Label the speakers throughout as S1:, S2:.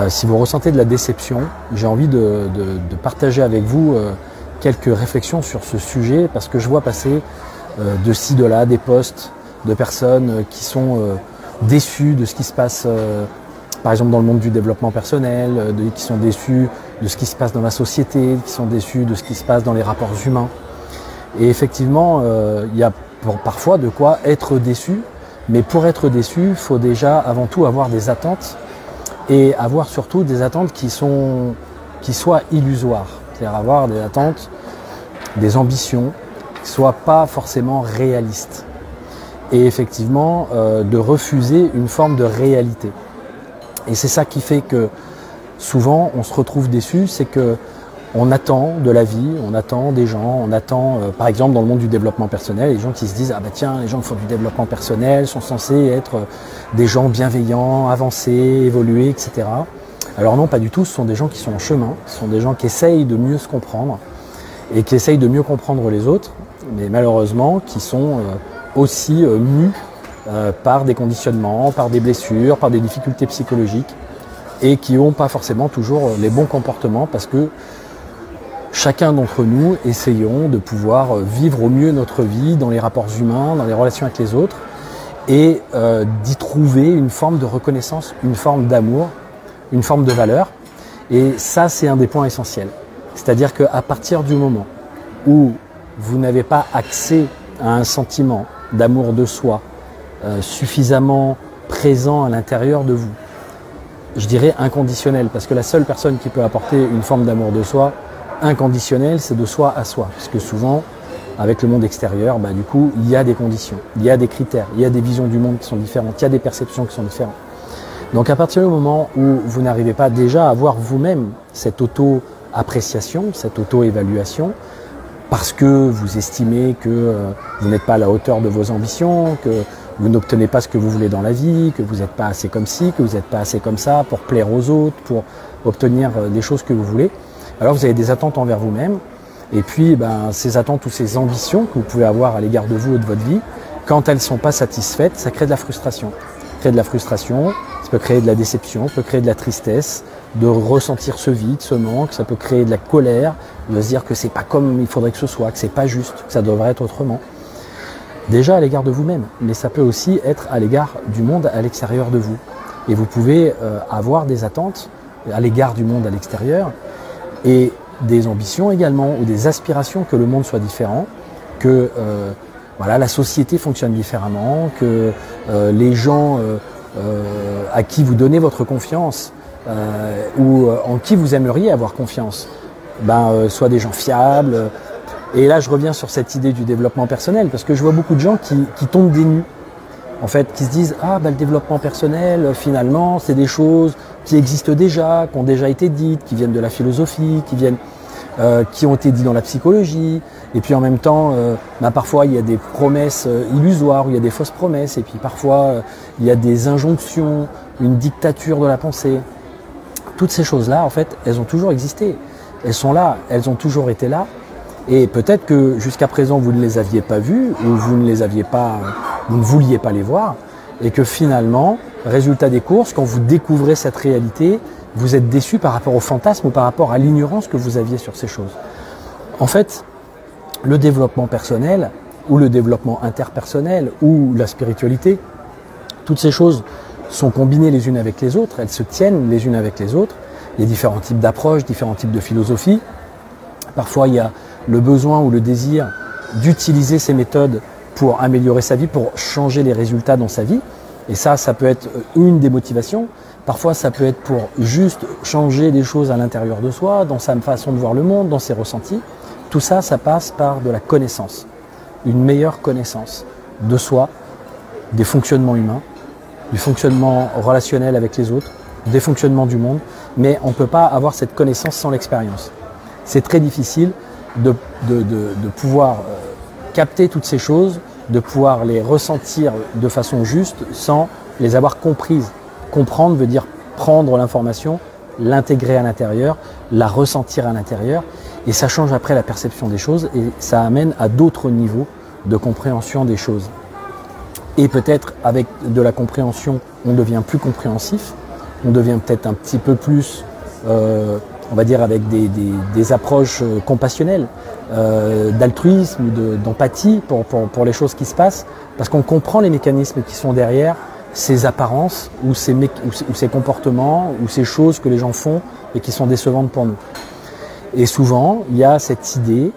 S1: Si vous ressentez de la déception, j'ai envie de partager avec vous quelques réflexions sur ce sujet, parce que je vois passer de ci, de là, des posts de personnes qui sont déçues de ce qui se passe, par exemple dans le monde du développement personnel, qui sont déçues de ce qui se passe dans la société, qui sont déçues de ce qui se passe dans les rapports humains. Et effectivement, il y a parfois de quoi être déçu, mais pour être déçu, il faut déjà avant tout avoir des attentes, et avoir surtout des attentes qui soient illusoires. C'est-à-dire avoir des attentes, des ambitions qui ne soient pas forcément réalistes. Et effectivement, de refuser une forme de réalité. Et c'est ça qui fait que souvent on se retrouve déçu, c'est que on attend de la vie, on attend des gens, on attend, par exemple dans le monde du développement personnel, les gens qui se disent « Ah bah tiens, les gens qui font du développement personnel sont censés être des gens bienveillants, avancés, évolués, etc. » Alors non, pas du tout, ce sont des gens qui sont en chemin, ce sont des gens qui essayent de mieux se comprendre et qui essayent de mieux comprendre les autres, mais malheureusement qui sont aussi mus par des conditionnements, par des blessures, par des difficultés psychologiques, et qui n'ont pas forcément toujours les bons comportements, parce que chacun d'entre nous essayons de pouvoir vivre au mieux notre vie dans les rapports humains, dans les relations avec les autres, et d'y trouver une forme de reconnaissance, une forme d'amour, une forme de valeur. Et ça, c'est un des points essentiels. C'est-à-dire qu'à partir du moment où vous n'avez pas accès à un sentiment d'amour de soi suffisamment présent à l'intérieur de vous, je dirais inconditionnel, parce que la seule personne qui peut apporter une forme d'amour de soi inconditionnel, c'est de soi à soi. Parce que souvent, avec le monde extérieur, du coup, il y a des conditions, il y a des critères, il y a des visions du monde qui sont différentes, il y a des perceptions qui sont différentes. Donc à partir du moment où vous n'arrivez pas déjà à avoir vous-même cette auto-appréciation, cette auto-évaluation, parce que vous estimez que vous n'êtes pas à la hauteur de vos ambitions, que vous n'obtenez pas ce que vous voulez dans la vie, que vous n'êtes pas assez comme ci, que vous n'êtes pas assez comme ça pour plaire aux autres, pour obtenir des choses que vous voulez, alors vous avez des attentes envers vous-même, et puis ces attentes ou ces ambitions que vous pouvez avoir à l'égard de vous et de votre vie, quand elles ne sont pas satisfaites, ça crée de la frustration. Ça crée de la frustration, ça peut créer de la déception, ça peut créer de la tristesse, de ressentir ce vide, ce manque, ça peut créer de la colère, de se dire que c'est pas comme il faudrait que ce soit, que c'est pas juste, que ça devrait être autrement. Déjà à l'égard de vous-même, mais ça peut aussi être à l'égard du monde à l'extérieur de vous. Et vous pouvez avoir des attentes à l'égard du monde à l'extérieur, et des ambitions également, ou des aspirations que le monde soit différent, que la société fonctionne différemment, que les gens à qui vous donnez votre confiance ou en qui vous aimeriez avoir confiance soient des gens fiables. Et là je reviens sur cette idée du développement personnel, parce que je vois beaucoup de gens qui tombent des nues, en fait, qui se disent « Ah, le développement personnel, finalement, c'est des choses qui existent déjà, qui ont déjà été dites, qui viennent de la philosophie, qui ont été dites dans la psychologie. » Et puis en même temps, parfois il y a des promesses illusoires, il y a des fausses promesses, et puis parfois il y a des injonctions, une dictature de la pensée. Toutes ces choses-là, en fait, elles ont toujours existé. Elles sont là, elles ont toujours été là. Et peut-être que jusqu'à présent vous ne les aviez pas vues, ou vous ne vouliez pas les voir, et que finalement, résultat des courses, quand vous découvrez cette réalité, vous êtes déçu par rapport au fantasme ou par rapport à l'ignorance que vous aviez sur ces choses. En fait, le développement personnel, ou le développement interpersonnel, ou la spiritualité, toutes ces choses sont combinées les unes avec les autres, elles se tiennent les unes avec les autres. Il y a différents types d'approches, différents types de philosophies. Parfois, il y a le besoin ou le désir d'utiliser ces méthodes pour améliorer sa vie, pour changer les résultats dans sa vie. Et ça peut être une des motivations. Parfois, ça peut être pour juste changer des choses à l'intérieur de soi, dans sa façon de voir le monde, dans ses ressentis. Tout ça, ça passe par de la connaissance, une meilleure connaissance de soi, des fonctionnements humains, du fonctionnement relationnel avec les autres, des fonctionnements du monde. Mais on ne peut pas avoir cette connaissance sans l'expérience. C'est très difficile de pouvoir capter toutes ces choses, de pouvoir les ressentir de façon juste sans les avoir comprises. Comprendre veut dire prendre l'information, l'intégrer à l'intérieur, la ressentir à l'intérieur, et ça change après la perception des choses, et ça amène à d'autres niveaux de compréhension des choses. Et peut-être avec de la compréhension, on devient plus compréhensif, on devient peut-être un petit peu plus, on va dire, avec des approches compassionnelles, d'altruisme, d'empathie pour les choses qui se passent, parce qu'on comprend les mécanismes qui sont derrière ces apparences ou ces comportements ou ces choses que les gens font et qui sont décevantes pour nous. Et souvent, il y a cette idée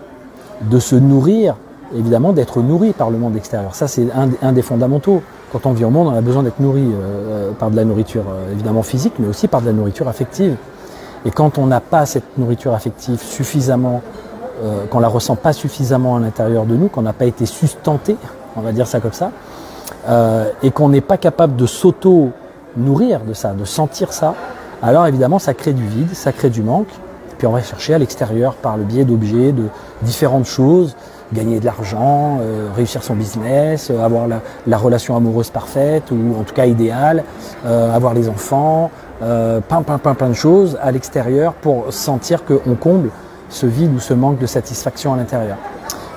S1: de se nourrir, évidemment d'être nourri par le monde extérieur. Ça, c'est un des fondamentaux. Quand on vit au monde, on a besoin d'être nourri par de la nourriture évidemment physique, mais aussi par de la nourriture affective. Et quand on n'a pas cette nourriture affective suffisamment, qu'on la ressent pas suffisamment à l'intérieur de nous, qu'on n'a pas été sustenté, on va dire ça comme ça, et qu'on n'est pas capable de s'auto-nourrir de ça, de sentir ça, alors évidemment ça crée du vide, ça crée du manque, puis on va chercher à l'extérieur par le biais d'objets, de différentes choses, gagner de l'argent, réussir son business, avoir la relation amoureuse parfaite ou en tout cas idéale, avoir les enfants, plein de choses à l'extérieur pour sentir qu'on comble ce vide ou ce manque de satisfaction à l'intérieur.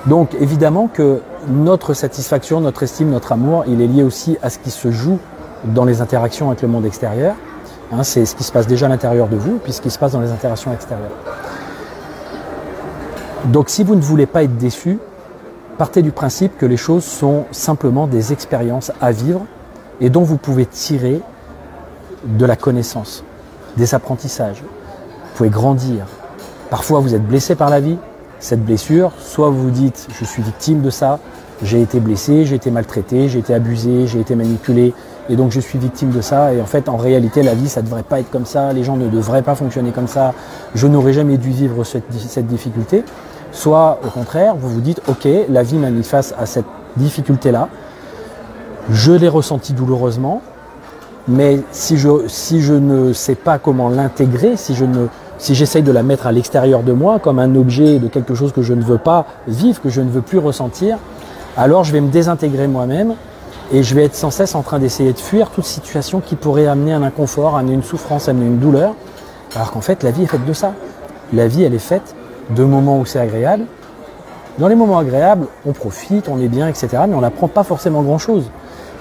S1: Donc évidemment que notre satisfaction, notre estime, notre amour, il est lié aussi à ce qui se joue dans les interactions avec le monde extérieur. Hein, c'est ce qui se passe déjà à l'intérieur de vous, puis ce qui se passe dans les interactions extérieures. Donc si vous ne voulez pas être déçu, partez du principe que les choses sont simplement des expériences à vivre et dont vous pouvez tirer de la connaissance, des apprentissages. Vous pouvez grandir. Parfois vous êtes blessé par la vie, cette blessure, soit vous vous dites je suis victime de ça, j'ai été blessé, j'ai été maltraité, j'ai été abusé, j'ai été manipulé et donc je suis victime de ça et en fait en réalité la vie ça ne devrait pas être comme ça, les gens ne devraient pas fonctionner comme ça, je n'aurais jamais dû vivre cette difficulté. Soit au contraire vous vous dites ok, la vie m'a mis face à cette difficulté là, je l'ai ressenti douloureusement, mais si je ne sais pas comment l'intégrer, si j'essaye de la mettre à l'extérieur de moi comme un objet de quelque chose que je ne veux pas vivre, que je ne veux plus ressentir, alors je vais me désintégrer moi-même et je vais être sans cesse en train d'essayer de fuir toute situation qui pourrait amener un inconfort, amener une souffrance, amener une douleur, alors qu'en fait la vie est faite de ça. La vie elle est faite de moments où c'est agréable. Dans les moments agréables, on profite, on est bien, etc. mais on n'apprend pas forcément grand-chose.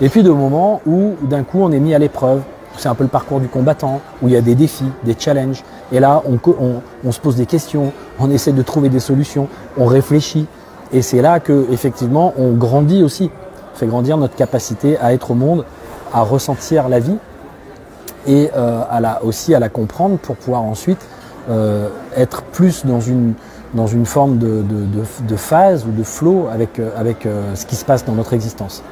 S1: Et puis de moments où d'un coup on est mis à l'épreuve, c'est un peu le parcours du combattant, où il y a des défis, des challenges. Et là, on se pose des questions, on essaie de trouver des solutions, on réfléchit. Et c'est là que effectivement, on grandit aussi. On fait grandir notre capacité à être au monde, à ressentir la vie et aussi à la comprendre pour pouvoir ensuite être plus dans une forme de phase ou de flow avec ce qui se passe dans notre existence.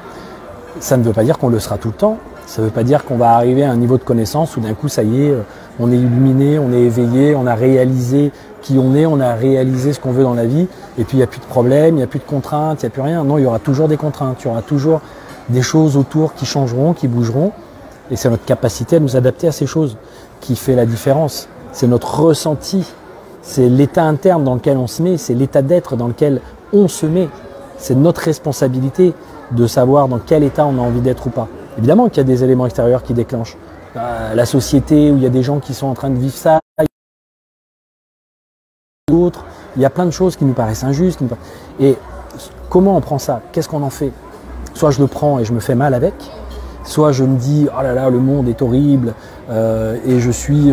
S1: Ça ne veut pas dire qu'on le sera tout le temps. Ça ne veut pas dire qu'on va arriver à un niveau de connaissance où d'un coup, ça y est, on est illuminé, on est éveillé, on a réalisé qui on a réalisé ce qu'on veut dans la vie, et puis il n'y a plus de problème, il n'y a plus de contraintes, il n'y a plus rien. Non, il y aura toujours des contraintes, il y aura toujours des choses autour qui changeront, qui bougeront, et c'est notre capacité à nous adapter à ces choses qui fait la différence. C'est notre ressenti, c'est l'état interne dans lequel on se met, c'est l'état d'être dans lequel on se met. C'est notre responsabilité de savoir dans quel état on a envie d'être ou pas. Évidemment qu'il y a des éléments extérieurs qui déclenchent. La société où il y a des gens qui sont en train de vivre ça, d'autres, il y a plein de choses qui nous paraissent injustes. Et comment on prend ça? Qu'est-ce qu'on en fait? Soit je le prends et je me fais mal avec, soit je me dis oh là là, le monde est horrible et je suis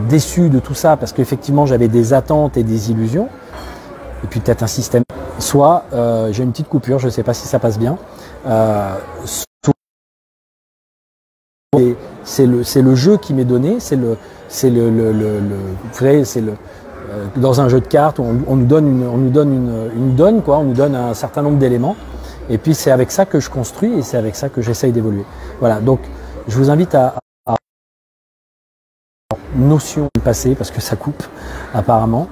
S1: déçu de tout ça parce qu'effectivement j'avais des attentes et des illusions, et puis peut-être un système. Soit j'ai une petite coupure, je ne sais pas si ça passe bien. C'est le jeu qui m'est donné, dans un jeu de cartes où on nous donne une donne, quoi, on nous donne un certain nombre d'éléments, et puis c'est avec ça que je construis et c'est avec ça que j'essaye d'évoluer. Voilà, donc je vous invite à notion du passé parce que ça coupe apparemment.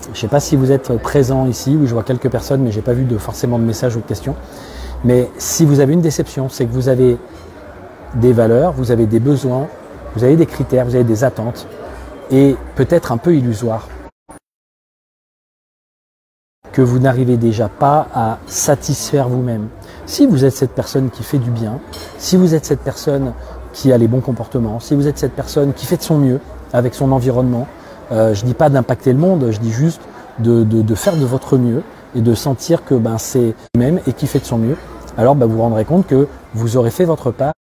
S1: Je ne sais pas si vous êtes présent ici, où je vois quelques personnes, mais j'ai pas vu forcément de messages ou de questions. Mais si vous avez une déception, c'est que vous avez des valeurs, vous avez des besoins, vous avez des critères, vous avez des attentes, et peut-être un peu illusoires, que vous n'arrivez déjà pas à satisfaire vous-même. Si vous êtes cette personne qui fait du bien, si vous êtes cette personne qui a les bons comportements, si vous êtes cette personne qui fait de son mieux avec son environnement, je ne dis pas d'impacter le monde, je dis juste de faire de votre mieux et de sentir que c'est lui-même et qui fait de son mieux, alors vous vous rendrez compte que vous aurez fait votre part,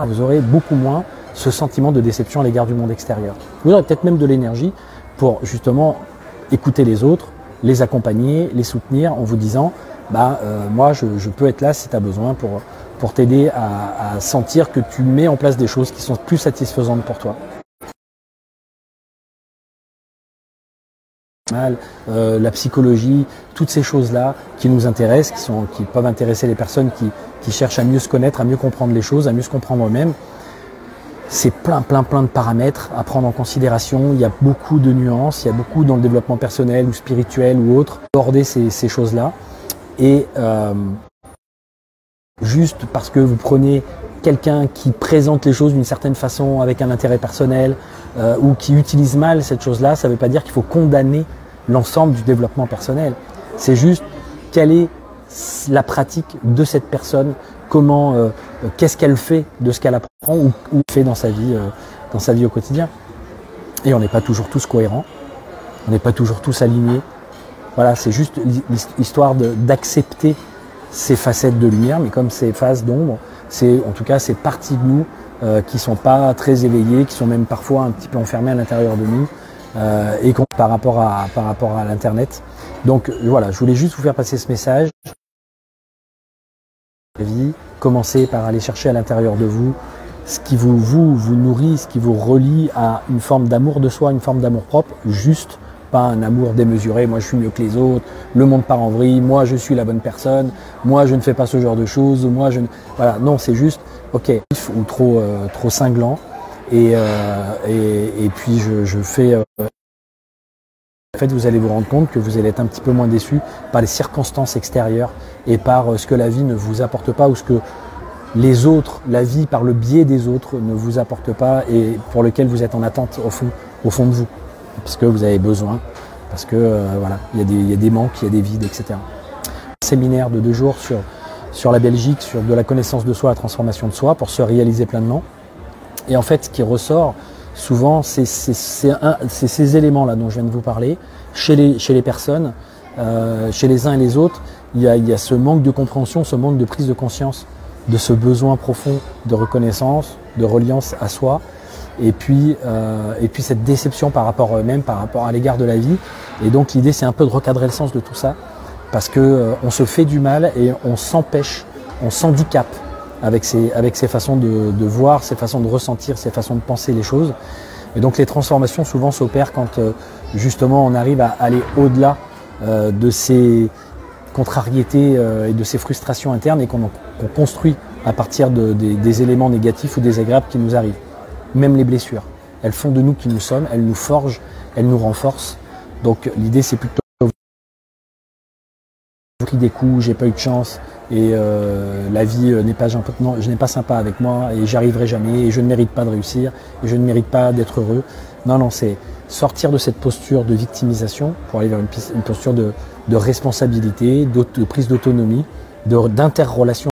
S1: vous aurez beaucoup moins ce sentiment de déception à l'égard du monde extérieur. Vous aurez peut-être même de l'énergie pour justement écouter les autres, les accompagner, les soutenir en vous disant moi je peux être là si tu as besoin pour t'aider à sentir que tu mets en place des choses qui sont plus satisfaisantes pour toi. La psychologie, toutes ces choses-là qui nous intéressent, qui peuvent intéresser les personnes qui cherchent à mieux se connaître, à mieux comprendre les choses, à mieux se comprendre eux-mêmes. C'est plein de paramètres à prendre en considération. Il y a beaucoup de nuances, il y a beaucoup dans le développement personnel ou spirituel ou autre, aborder ces choses-là. Et juste parce que vous prenez quelqu'un qui présente les choses d'une certaine façon avec un intérêt personnel ou qui utilise mal cette chose-là, ça ne veut pas dire qu'il faut condamner l'ensemble du développement personnel. C'est juste quelle est la pratique de cette personne, qu'est-ce qu'elle fait de ce qu'elle apprend ou fait dans sa vie au quotidien. Et on n'est pas toujours tous cohérents, on n'est pas toujours tous alignés. Voilà, c'est juste l'histoire d'accepter ces facettes de lumière, mais comme ces phases d'ombre, en tout cas ces parties de nous qui sont pas très éveillées, qui sont même parfois un petit peu enfermées à l'intérieur de nous, et par rapport à l'internet. Donc voilà, je voulais juste vous faire passer ce message. Commencez par aller chercher à l'intérieur de vous ce qui vous nourrit, ce qui vous relie à une forme d'amour de soi, une forme d'amour propre, juste pas un amour démesuré, moi je suis mieux que les autres, le monde part en vrille, moi je suis la bonne personne, moi je ne fais pas ce genre de choses, voilà, non, c'est juste, ok, ou trop cinglant, et puis je fais... En fait, vous allez vous rendre compte que vous allez être un petit peu moins déçu par les circonstances extérieures et par ce que la vie ne vous apporte pas ou ce que les autres, la vie par le biais des autres ne vous apporte pas et pour lequel vous êtes en attente au fond de vous. Parce que vous avez besoin, parce que voilà, il y a des manques, il y a des vides, etc. Un séminaire de 2 jours sur la Belgique, sur de la connaissance de soi, la transformation de soi, pour se réaliser pleinement. Et en fait, ce qui ressort souvent, c'est ces éléments-là dont je viens de vous parler, chez les personnes, chez les uns et les autres, il y a ce manque de compréhension, ce manque de prise de conscience de ce besoin profond de reconnaissance, de reliance à soi. Et puis cette déception par rapport à eux-mêmes, par rapport à l'égard de la vie. Et donc l'idée c'est un peu de recadrer le sens de tout ça, parce que on se fait du mal et on s'empêche, on s'handicape avec ces façons de voir, ces façons de ressentir, ces façons de penser les choses. Et donc les transformations souvent s'opèrent quand justement on arrive à aller au-delà de ces contrariétés et de ces frustrations internes et qu'on construit à partir des éléments négatifs ou désagréables qui nous arrivent. Même les blessures, elles font de nous qui nous sommes, elles nous forgent, elles nous renforcent. Donc l'idée c'est plutôt j'ai pris des coups, j'ai pas eu de chance et la vie je n'ai pas sympa avec moi et j'y arriverai jamais et je ne mérite pas de réussir et je ne mérite pas d'être heureux. Non, c'est sortir de cette posture de victimisation pour aller vers une posture de responsabilité, de prise d'autonomie, d'interrelation